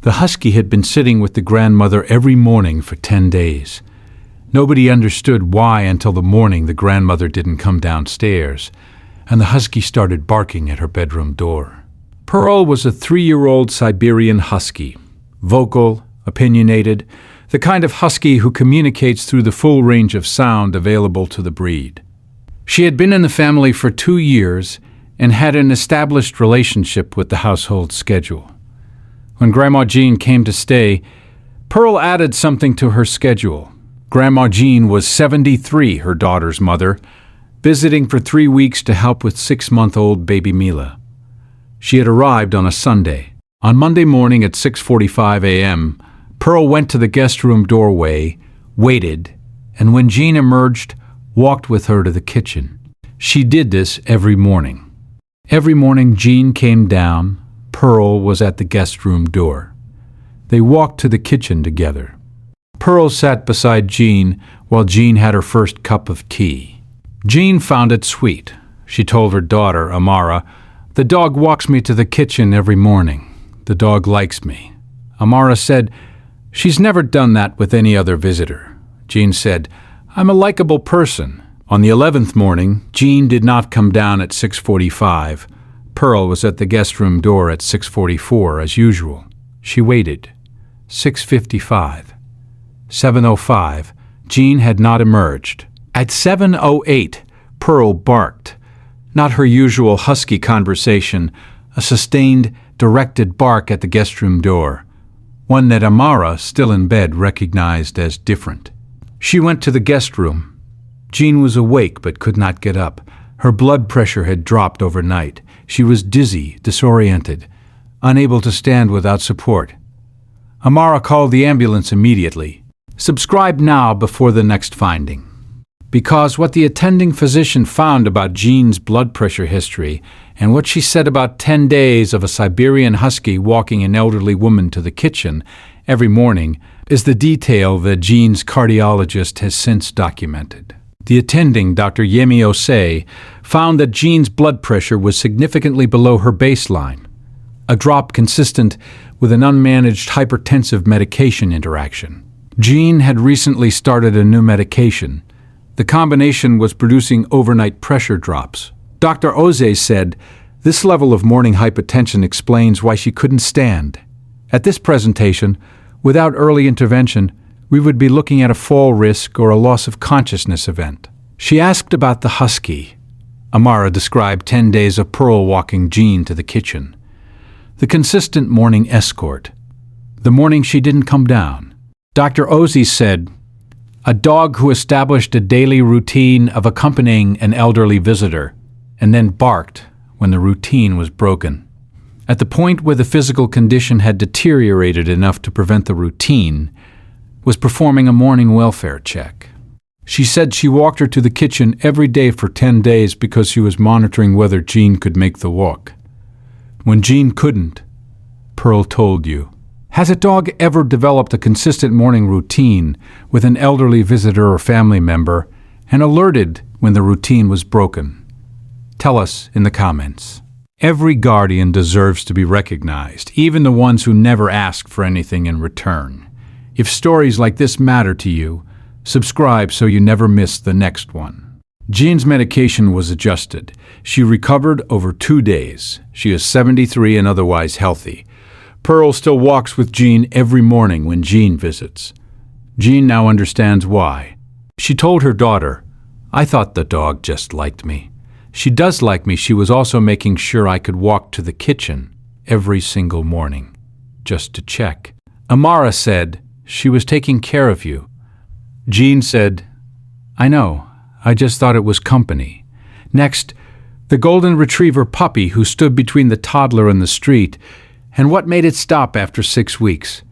The husky had been sitting with the grandmother every morning for 10 days. Nobody understood why until the morning the grandmother didn't come downstairs, and the husky started barking at her bedroom door. Pearl was a 3-year-old Siberian husky, vocal, opinionated, the kind of husky who communicates through the full range of sound available to the breed. She had been in the family for 2 years and had an established relationship with the household schedule. When Grandma Jean came to stay, Pearl added something to her schedule. Grandma Jean was 73, her daughter's mother, visiting for 3 weeks to help with 6-month-old baby Mila. She had arrived on a Sunday. On Monday morning at 6:45 a.m., Pearl went to the guest room doorway, waited, and when Jean emerged, walked with her to the kitchen. She did this every morning. Every morning Jean came down, Pearl was at the guest room door. They walked to the kitchen together. Pearl sat beside Jean while Jean had her first cup of tea. Jean found it sweet. She told her daughter, Amara, "The dog walks me to the kitchen every morning. The dog likes me." Amara said, "She's never done that with any other visitor." Jean said, "I'm a likable person." On the 11th morning, Jean did not come down at 6:45. Pearl was at the guest room door at 6:44 as usual. She waited. 6:55. 7:05. Jean had not emerged. At 7:08, Pearl barked. Not her usual husky conversation, a sustained, directed bark at the guest room door, one that Amara, still in bed, recognized as different. She went to the guest room. Jean was awake but could not get up. Her blood pressure had dropped overnight. She was dizzy, disoriented, unable to stand without support. Amara called the ambulance immediately. Subscribe now before the next finding. Because what the attending physician found about Jean's blood pressure history and what she said about 10 days of a Siberian husky walking an elderly woman to the kitchen every morning is the detail that Jean's cardiologist has since documented. The attending, Dr. Osei, found that Jean's blood pressure was significantly below her baseline, a drop consistent with an unmanaged hypertensive medication interaction. Jean had recently started a new medication. The combination was producing overnight pressure drops. Dr. Osei said, "This level of morning hypertension explains why she couldn't stand. At this presentation, without early intervention, we would be looking at a fall risk or a loss of consciousness event." She asked about the husky. Amara described 10 days of Pearl walking Jean to the kitchen. The consistent morning escort. The morning she didn't come down. Dr. Osei said, "A dog who established a daily routine of accompanying an elderly visitor and then barked when the routine was broken. At the point where the physical condition had deteriorated enough to prevent the routine, was performing a morning welfare check." She said she walked her to the kitchen every day for 10 days because she was monitoring whether Jean could make the walk. When Jean couldn't, Pearl told you. Has a dog ever developed a consistent morning routine with an elderly visitor or family member and alerted when the routine was broken? Tell us in the comments. Every guardian deserves to be recognized, even the ones who never ask for anything in return. If stories like this matter to you, subscribe so you never miss the next one. Jean's medication was adjusted. She recovered over 2 days. She is 73 and otherwise healthy. Pearl still walks with Jean every morning when Jean visits. Jean now understands why. She told her daughter, "I thought the dog just liked me. She does like me. She was also making sure I could walk to the kitchen every single morning, just to check." Amara said, "She was taking care of you." Jean said, "I know. I just thought it was company." Next, the golden retriever puppy who stood between the toddler and the street, and what made it stop after 6 weeks.